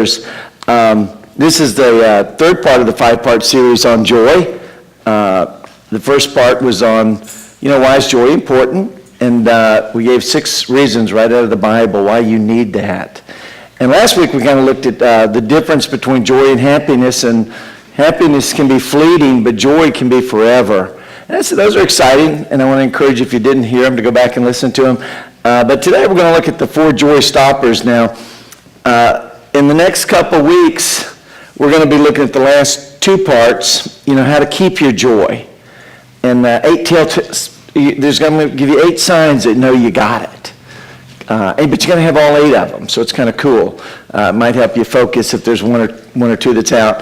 This is the third part of the five-part series on joy. The first part was on, why is joy important? And we gave 6 reasons right out of the Bible why you need that. And last week we kind of looked at the difference between joy and happiness can be fleeting, but joy can be forever. And so those are exciting, and I want to encourage you, if you didn't hear them, to go back and listen to them. But today we're going to look at the 4 joy stoppers now. In the next couple weeks, we're going to be looking at the last 2 parts, how to keep your joy. And there's going to give you 8 signs that know you got it. But you're going to have all 8 of them, so it's kind of cool. It might help you focus if there's one or two that's out.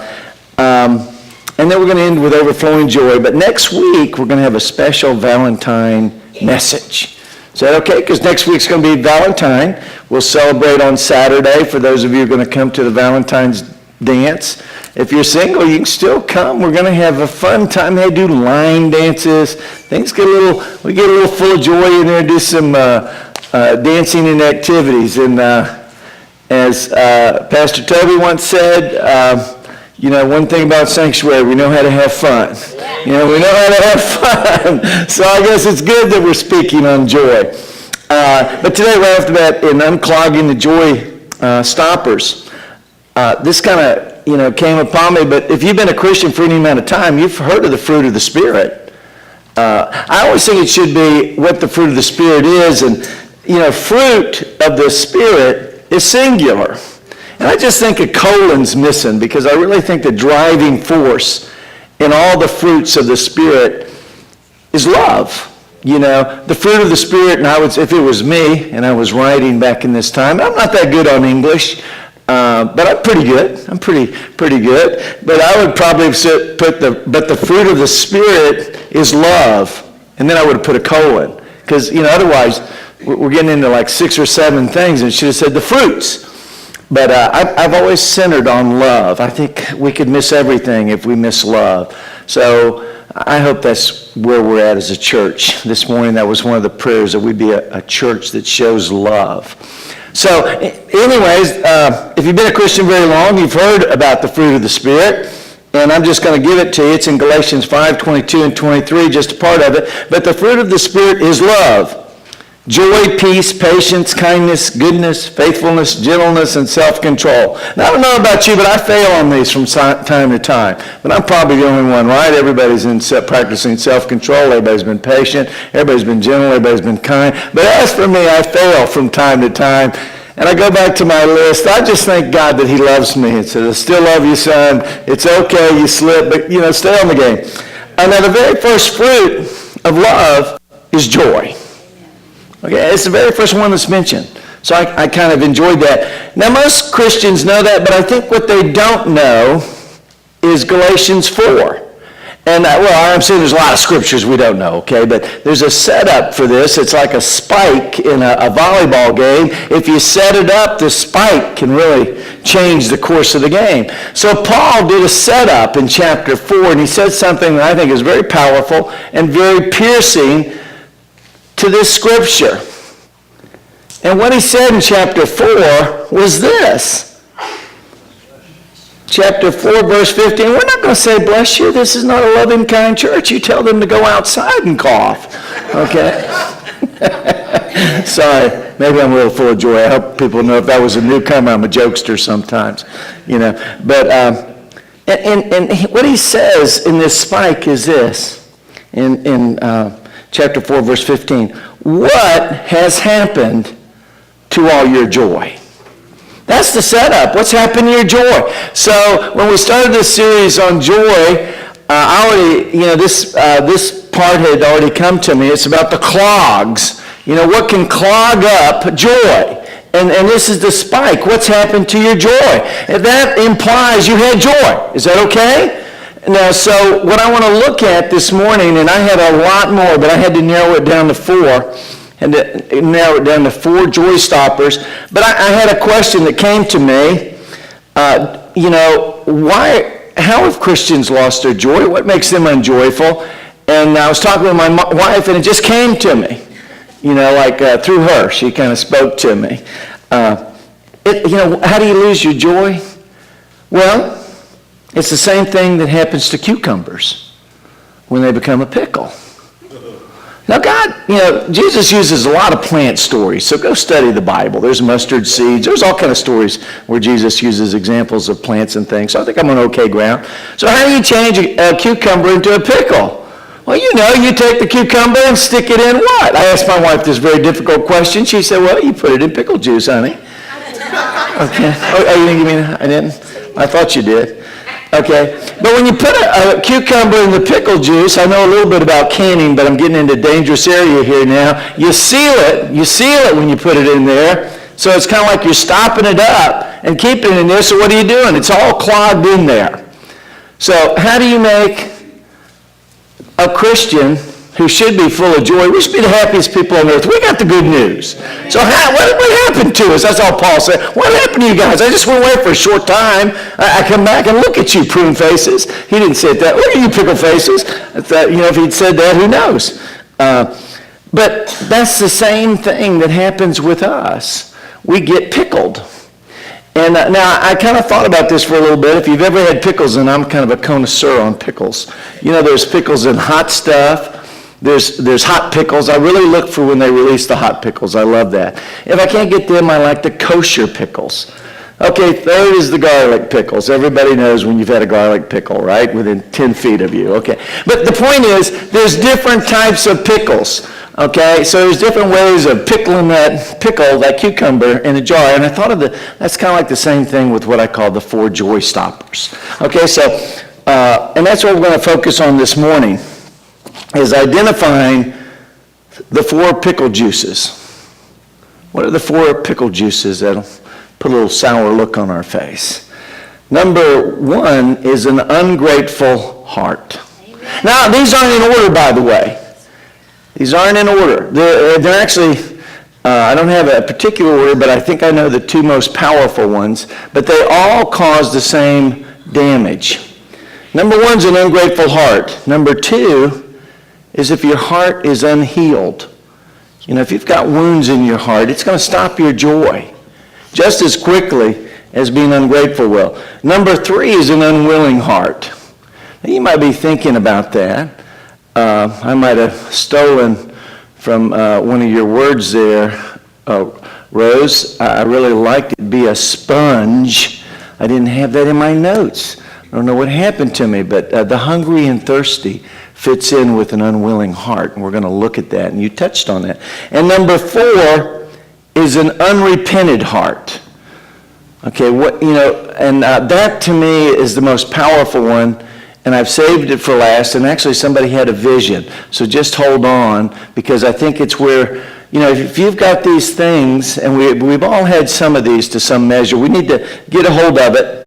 And then we're going to end with overflowing joy. But next week, we're going to have a special Valentine message. Is that okay? Because next week's going to be Valentine. We'll celebrate on Saturday for those of you who are going to come to the Valentine's dance. If you're single, you can still come. We're going to have a fun time. They do line dances. Things get we get a little full of joy in there, do some dancing and activities. And as Pastor Toby once said, one thing about Sanctuary, we know how to have fun. We know how to have fun. So I guess it's good that we're speaking on joy. But today, right after that, in Unclogging the Joy Stoppers, this kind of, came upon me. But if you've been a Christian for any amount of time, you've heard of the fruit of the Spirit. I always think it should be what the fruit of the Spirit is. And, fruit of the Spirit is singular. And I just think a colon's missing, because I really think the driving force in all the fruits of the Spirit is love. The fruit of the Spirit, and if it was me and I was writing back in this time, I'm not that good on English, but I'm pretty good. I'm pretty good. But I would probably but the fruit of the Spirit is love. And then I would have put a colon. Because, otherwise, we're getting into like 6 or 7 things, and it should have said the fruits. But I've always centered on love. I think we could miss everything if we miss love. So I hope that's where we're at as a church. This morning, that was one of the prayers, that we'd be a church that shows love. So anyways, if you've been a Christian very long, you've heard about the fruit of the Spirit. And I'm just going to give it to you. It's in Galatians 5:22 and 23, just a part of it. But the fruit of the Spirit is love. Joy, peace, patience, kindness, goodness, faithfulness, gentleness, and self-control. Now, I don't know about you, but I fail on these from time to time. But I'm probably the only one, right? Everybody's practicing self-control. Everybody's been patient. Everybody's been gentle. Everybody's been kind. But as for me, I fail from time to time. And I go back to my list. I just thank God that He loves me. It says, I still love you, son. It's okay, you slip, but, stay on the game. And now the very first fruit of love is joy. Okay, it's the very first one that's mentioned. So I kind of enjoyed that. Now, most Christians know that, but I think what they don't know is Galatians 4. And, I'm saying there's a lot of scriptures we don't know, okay? But there's a setup for this. It's like a spike in a volleyball game. If you set it up, the spike can really change the course of the game. So Paul did a setup in chapter 4, and he said something that I think is very powerful and very piercing to this scripture. And what he said in chapter 4 was this. Chapter 4, verse 15. We're not going to say, bless you, this is not a loving, kind church. You tell them to go outside and cough. Okay? Sorry, maybe I'm a little full of joy. I hope people know if that was a newcomer, I'm a jokester sometimes. But and what he says in this spike is this. In chapter 4, verse 15. What has happened to all your joy? That's the setup. What's happened to your joy? So when we started this series on joy, this part had already come to me. It's about the clogs. What can clog up joy? And this is the spike. What's happened to your joy? And that implies you had joy. Is that okay? Now, so what I want to look at this morning, and I had a lot more, but I had to narrow it down to 4. And to narrow it down to 4 joy stoppers. But I had a question that came to me. How have Christians lost their joy? What makes them unjoyful? And I was talking with my wife, and it just came to me. Through her, she kind of spoke to me. How do you lose your joy? Well, it's the same thing that happens to cucumbers when they become a pickle. Now God, Jesus uses a lot of plant stories, so go study the Bible. There's mustard seeds. There's all kind of stories where Jesus uses examples of plants and things. So I think I'm on okay ground. So how do you change a cucumber into a pickle? Well, you take the cucumber and stick it in what? I asked my wife this very difficult question. She said, well, you put it in pickle juice, honey. Okay. Oh, you didn't give me that? I didn't? I thought you did. Okay. But when you put a cucumber in the pickle juice, I know a little bit about canning, but I'm getting into dangerous area here now. You seal it. You seal it when you put it in there. So it's kind of like you're stopping it up and keeping it in there. So what are you doing? It's all clogged in there. So how do you make a Christian who should be full of joy? We should be the happiest people on earth. We got the good news. So what happened to us? That's all Paul said. What happened to you guys? I just went away for a short time. I come back and look at you, prune faces. He didn't say that. Look at you, pickle faces. If he'd said that, who knows? But that's the same thing that happens with us. We get pickled. And now, I kind of thought about this for a little bit. If you've ever had pickles, and I'm kind of a connoisseur on pickles. There's pickles in hot stuff. There's hot pickles. I really look for when they release the hot pickles. I love that. If I can't get them, I like the kosher pickles. Okay, third is the garlic pickles. Everybody knows when you've had a garlic pickle, right? Within 10 feet of you, okay. But the point is, there's different types of pickles, okay? So there's different ways of pickling that cucumber in a jar. And I thought that's kind of like the same thing with what I call the 4 joy stoppers. Okay, so, and that's what we're going to focus on this morning, is identifying the 4 pickle juices. What are the 4 pickle juices that'll put a little sour look on our face? Number 1 is an ungrateful heart. Amen. Now, these aren't in order, by the way. These aren't in order. They're actually, I don't have a particular order, but I think I know the 2 most powerful ones, but they all cause the same damage. Number 1 is an ungrateful heart. Number 2 is if your heart is unhealed. If you've got wounds in your heart, it's going to stop your joy just as quickly as being ungrateful will. Number 3 is an unwilling heart. Now, you might be thinking about that. I might have stolen from one of your words there, Rose. I really liked it, be a sponge. I didn't have that in my notes. I don't know what happened to me, but the hungry and thirsty fits in with an unwilling heart, and we're going to look at that, and you touched on that. And number 4 is an unrepented heart. Okay, that to me is the most powerful one, and I've saved it for last, and actually somebody had a vision, so just hold on, because I think it's where, if you've got these things, and we've all had some of these to some measure, we need to get a hold of it.